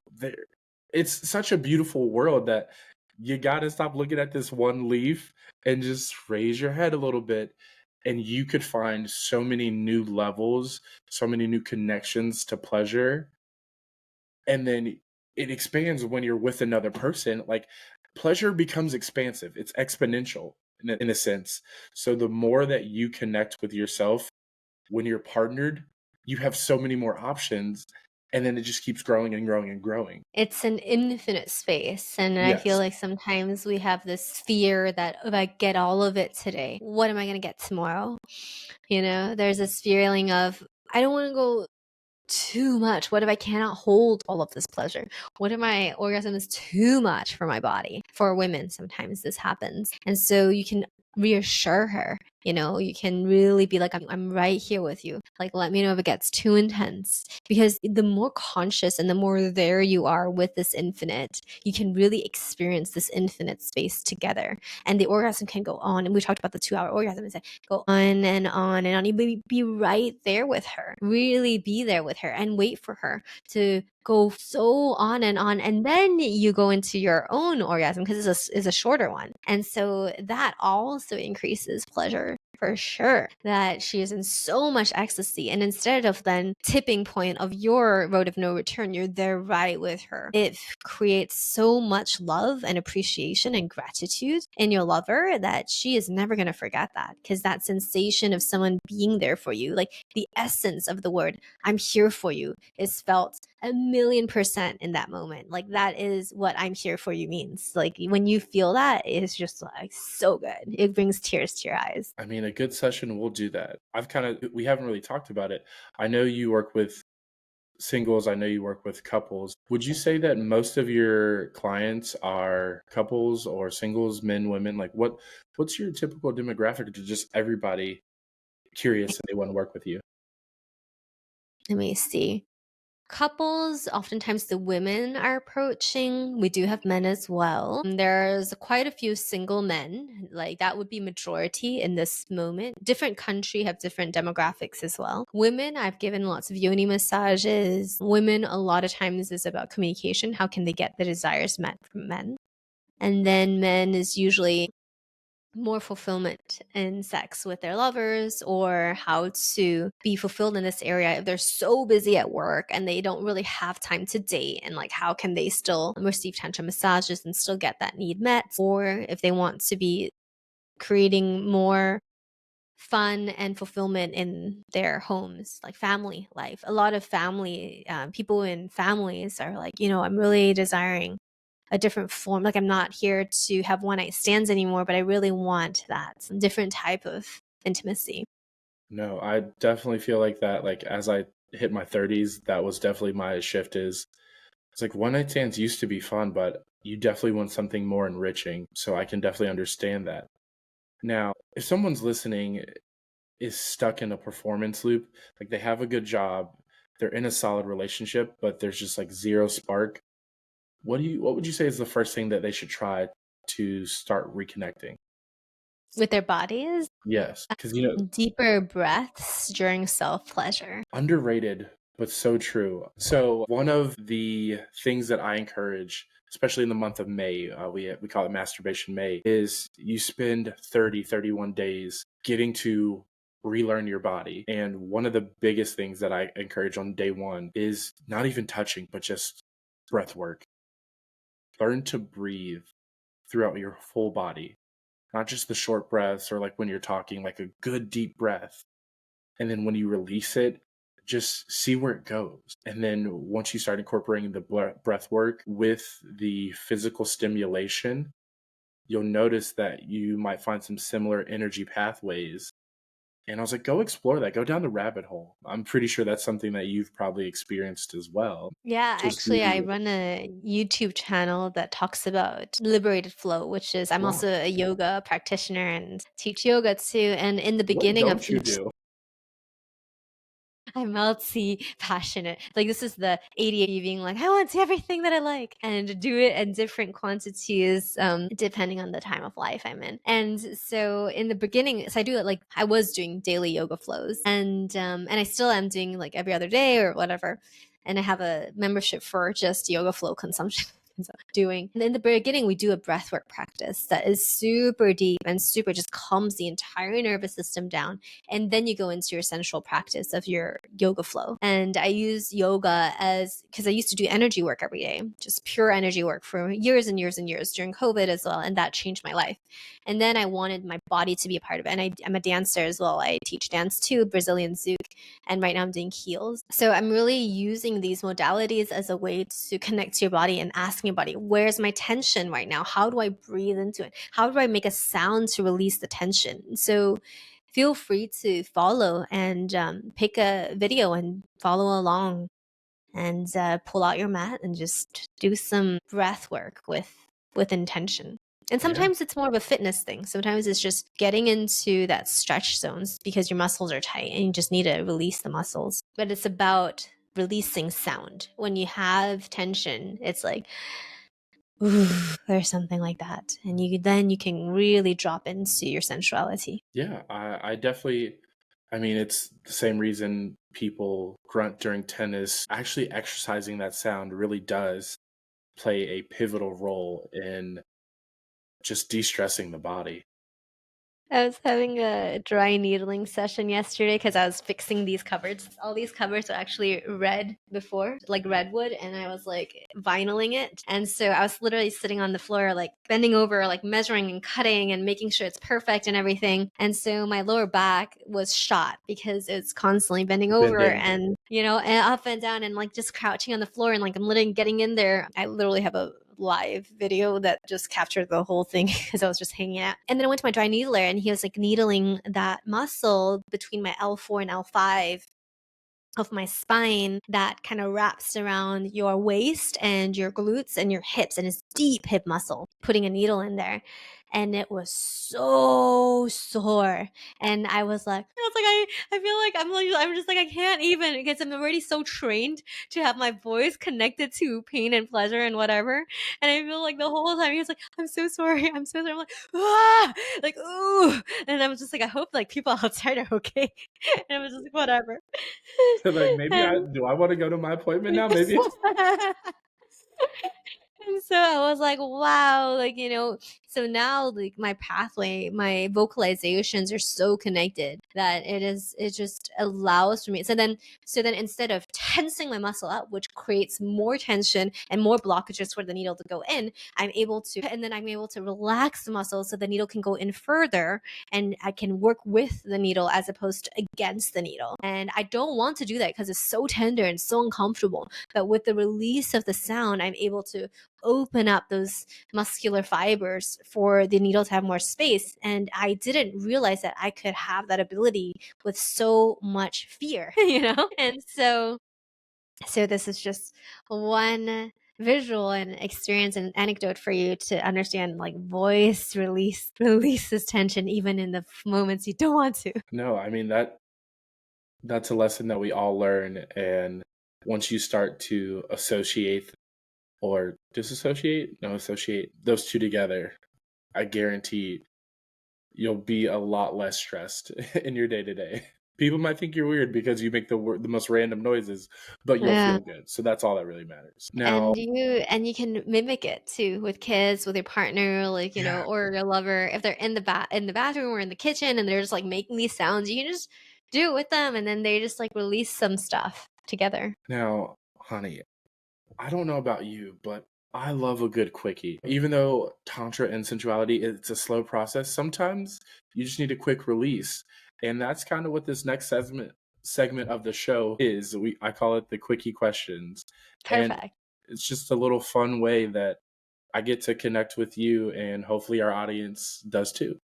it's such a beautiful world that you got to stop looking at this one leaf and just raise your head a little bit. And you could find so many new levels, so many new connections to pleasure. And then it expands when you're with another person. Like, pleasure becomes expansive, it's exponential in a sense. So the more that you connect with yourself when you're partnered, you have so many more options. And then it just keeps growing and growing and growing. It's an infinite space. And I feel Yes. like sometimes we have this fear that if I get all of it today, what am I going to get tomorrow? There's this feeling of, I don't want to go too much. What if I cannot hold all of this pleasure? What if my orgasm is too much for my body? For women, sometimes this happens. And so you can reassure her. You can really be like, I'm right here with you. Like, let me know if it gets too intense. Because the more conscious and the more there you are with this infinite, you can really experience this infinite space together. And the orgasm can go on. And we talked about the 2-hour orgasm. It's like, go on and on and on. You be right there with her. Really be there with her and wait for her to go so on. And then you go into your own orgasm, because it's a shorter one. And so that also increases pleasure. For sure, that she is in so much ecstasy. And instead of then tipping point of your road of no return, you're there right with her. It creates so much love and appreciation and gratitude in your lover that she is never going to forget that, because that sensation of someone being there for you, like the essence of the word, I'm here for you, is felt 1,000,000% in that moment. Like, that is what I'm here for you means. Like, when you feel that, it's just like so good. It brings tears to your eyes. I mean, a good session will do that. We haven't really talked about it. I know you work with singles, I know you work with couples. Would you say that most of your clients are couples or singles, men, women? Like, what's your typical demographic to just everybody curious and they want to work with you? Let me see. Couples, oftentimes the women are approaching. We do have men as well. There's quite a few single men. Like, that would be majority in this moment. Different country have different demographics as well. Women, I've given lots of yoni massages. Women, a lot of times, is about communication. How can they get the desires met from men? And then men is usually more fulfillment in sex with their lovers, or how to be fulfilled in this area if they're so busy at work and they don't really have time to date, and like, how can they still receive tantra massages and still get that need met, or if they want to be creating more fun and fulfillment in their homes, like family life. A lot of family people in families are like, I'm really desiring a different form. Like, I'm not here to have one night stands anymore, but I really want that different type of intimacy. No, I definitely feel like that. Like, as I hit my 30s, that was definitely my shift. It's like, one night stands used to be fun, but you definitely want something more enriching. So I can definitely understand that. Now, if someone's listening is stuck in a performance loop, like they have a good job, they're in a solid relationship, but there's just like zero spark, what would you say is the first thing that they should try to start reconnecting? With their bodies, Yes, because deeper breaths during self pleasure. underrated, but so true. So one of the things that I encourage especially in the month of May, we call it Masturbation May, is you spend 30, 31 days getting to relearn your body. And one of the biggest things that I encourage on day one is not even touching, but just breath work. Learn to breathe throughout your full body, not just the short breaths or like when you're talking, like a good deep breath. And then when you release it, just see where it goes. And then once you start incorporating the breath work with the physical stimulation, you'll notice that you might find some similar energy pathways. And I was like, go explore that, go down the rabbit hole. I'm pretty sure that's something that you've probably experienced as well. Yeah, Just actually, I the, run a YouTube channel that talks about liberated flow, which is I'm wow, also a yoga practitioner and teach yoga too. And in the what beginning of don't you each do? I'm multi-passionate. Like this is the ADHD being like, I want everything that I like and do it in different quantities, depending on the time of life I'm in. And so in the beginning, so I do it like I was doing daily yoga flows and I still am doing like every other day or whatever. And I have a membership for just yoga flow consumption. Doing. And in the beginning, we do a breathwork practice that is super deep and super just calms the entire nervous system down. And then you go into your sensual practice of your yoga flow. And I use yoga as because I used to do energy work every day, just pure energy work for years and years and years during COVID as well. And that changed my life. And then I wanted my body to be a part of it. And I'm a dancer as well. I teach dance too, Brazilian Zouk. And right now I'm doing heels. So I'm really using these modalities as a way to connect to your body and asking your body, where's my tension right now? How do I breathe into it? How do I make a sound to release the tension? So feel free to follow and pick a video and follow along and pull out your mat and just do some breath work with intention. And Yeah. sometimes it's more of a fitness thing. Sometimes it's just getting into that stretch zones because your muscles are tight and you just need to release the muscles. But it's about releasing sound. When you have tension, it's like, ooh, there's something like that. And you can really drop into your sensuality. Yeah, I definitely, I mean, it's the same reason people grunt during tennis. Actually, exercising that sound really does play a pivotal role in just de-stressing the body. I was having a dry needling session yesterday because I was fixing these cupboards. All these cupboards were actually red before, like redwood, and I was like vinyling it. And so I was literally sitting on the floor, like bending over, like measuring and cutting and making sure it's perfect and everything. And so my lower back was shot because it's constantly bending over Bending. and, and up and down and like just crouching on the floor and like I'm literally getting in there. I literally have a live video that just captured the whole thing because I was just hanging out. And then I went to my dry needler and he was like needling that muscle between my L4 and L5 of my spine that kind of wraps around your waist and your glutes and your hips and it's deep hip muscle, putting a needle in there. And it was so sore. And I feel like I'm just like, I can't even because I'm already so trained to have my voice connected to pain and pleasure and whatever. And I feel like the whole time he was like, I'm so sorry. I'm so sorry. I'm like, ah, like, ooh. And I was just like, I hope like people outside are okay. And I was just like, whatever. Like, maybe And I want to go to my appointment now? Maybe. and so I was like, wow, like, so now like my pathway, my vocalizations are so connected that it just allows for me. So then instead of tensing my muscle up, which creates more tension and more blockages for the needle to go in, I'm able to relax the muscle so the needle can go in further and I can work with the needle as opposed to against the needle. And I don't want to do that because it's so tender and so uncomfortable. But with the release of the sound, I'm able to open up those muscular fibers for the needle to have more space. And I didn't realize that I could have that ability with so much fear, And so this is just one visual and experience and anecdote for you to understand like voice releases tension even in the moments you don't want to. No, I mean that's a lesson that we all learn, and once you start to associate or disassociate, no, associate those two together, I guarantee you'll be a lot less stressed in your day to day. People might think you're weird because you make the most random noises, but you'll Yeah. feel good. So that's all that really matters. Now, And you can mimic it too with kids, with your partner, like, yeah. or your lover. If they're in the bathroom or in the kitchen and they're just like making these sounds, you can just do it with them and then they just like release some stuff together. Now, honey, I don't know about you, but I love a good quickie. Even though tantra and sensuality, it's a slow process, sometimes you just need a quick release. And that's kind of what this next segment of the show is. I call it the quickie questions. And Perfect. it's just a little fun way that I get to connect with you and hopefully our audience does too.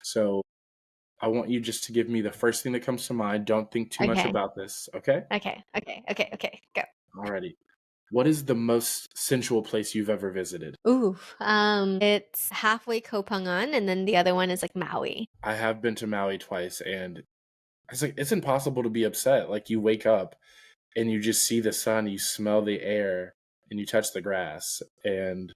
So I want you just to give me the first thing that comes to mind. Don't think too much Okay. about this, okay? Okay. Go. Alrighty. What is the most sensual place you've ever visited? Ooh, it's halfway Kopangan, and then the other one is like Maui. I have been to Maui twice, and it's like it's impossible to be upset. Like you wake up and you just see the sun, you smell the air, and you touch the grass, and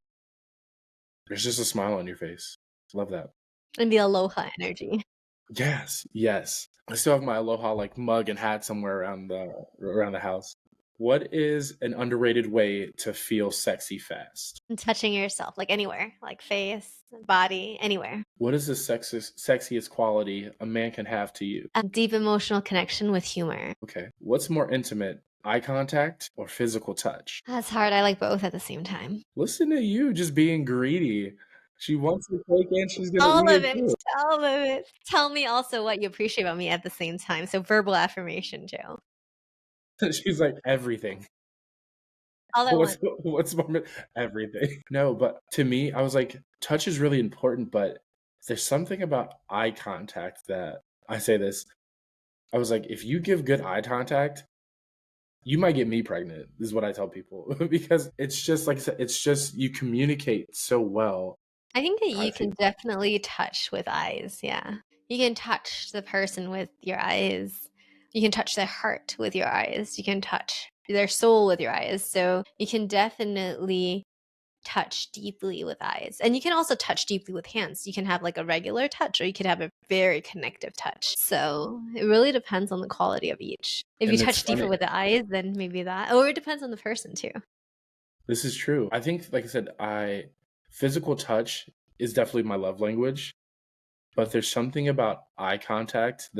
there's just a smile on your face. Love that. And the aloha energy. Yes, yes. I still have my Aloha like mug and hat somewhere around the house. What is an underrated way to feel sexy fast? And touching yourself, like anywhere, like face, body, anywhere. What is the sexiest quality a man can have to you? A deep emotional connection with humor. Okay. What's more intimate, eye contact or physical touch? That's hard. I like both at the same time. Listen to you just being greedy. She wants the cake and she's gonna All eat of it it. too. All of it. Tell me also what you appreciate about me at the same time. So verbal affirmation, Joe. She's like everything. All at once. What's more everything? No, but to me, I was like, touch is really important, but there's something about eye contact that I say this. I was like, if you give good eye contact, you might get me pregnant, is what I tell people. Because it's just like I said, it's just you communicate so well, I think that I you feel. can definitely touch with eyes. Yeah. You can touch the person with your eyes. You can touch their heart with your eyes. You can touch their soul with your eyes. So you can definitely touch deeply with eyes. And you can also touch deeply with hands. You can have like a regular touch or you could have a very connective touch. So it really depends on the quality of each. If you And it's touch deeper funny. with the eyes, then maybe that. Or it depends on the person too. This is true. I think, like I said, I physical touch is definitely my love language, but there's something about eye contact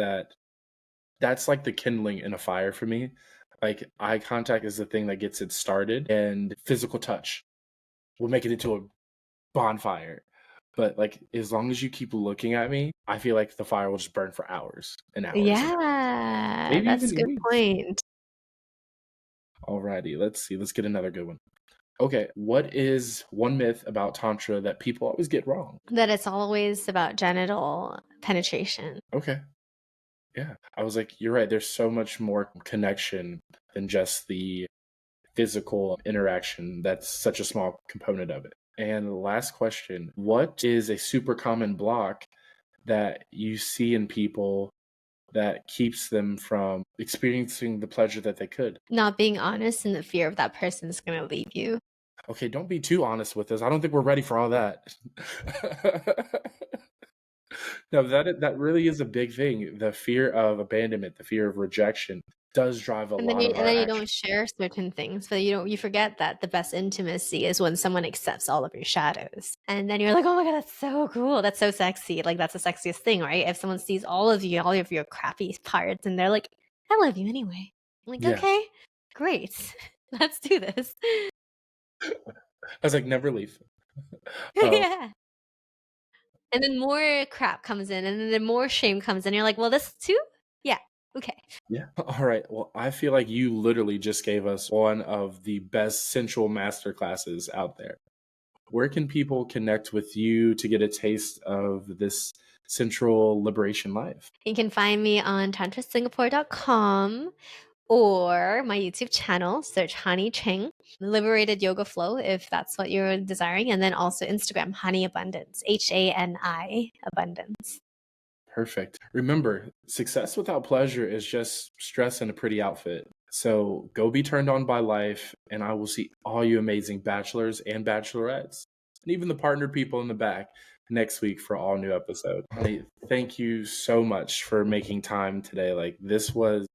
that's like the kindling in a fire for me. Like eye contact is the thing that gets it started, and physical touch will make it into a bonfire. But like as long as you keep looking at me, I feel like the fire will just burn for hours and hours and hours, Yeah, maybe that's a even good weeks. point. Alrighty, let's see. Let's get another good one. Okay, what is one myth about tantra that people always get wrong? That it's always about genital penetration. Okay, yeah. I was like, you're right. There's so much more connection than just the physical interaction. That's such a small component of it. And the last question, what is a super common block that you see in people that keeps them from experiencing the pleasure that they could? Not being honest and the fear of that person is going to leave you. Okay, don't be too honest with us. I don't think we're ready for all that. No, that really is a big thing. The fear of abandonment, the fear of rejection does drive a And then lot you of and our then you actions. don't share certain things, but you forget that the best intimacy is when someone accepts all of your shadows. And then you're like, "Oh my God, that's so cool. That's so sexy." Like that's the sexiest thing, right? If someone sees all of you, all of your crappy parts and they're like, "I love you anyway." I'm like, Yeah. "Okay. Great. Let's do this." I was like, never leave. Um, Yeah. And then more crap comes in, and then more shame comes in. You're like, "Well, this too? Yeah. Okay." yeah. All right. Well, I feel like you literally just gave us one of the best sensual master classes out there. Where can people connect with you to get a taste of this sensual liberation life? You can find me on tantrasingapore.com or my YouTube channel, search Hani Cheng, Liberated Yoga Flow, if that's what you're desiring. And then also Instagram, Hani Abundance, HANI Abundance. Perfect. Remember, success without pleasure is just stress in a pretty outfit. So go be turned on by life, and I will see all you amazing bachelors and bachelorettes, and even the partner people in the back. next week for all new episode. Thank you so much for making time today. Like, this was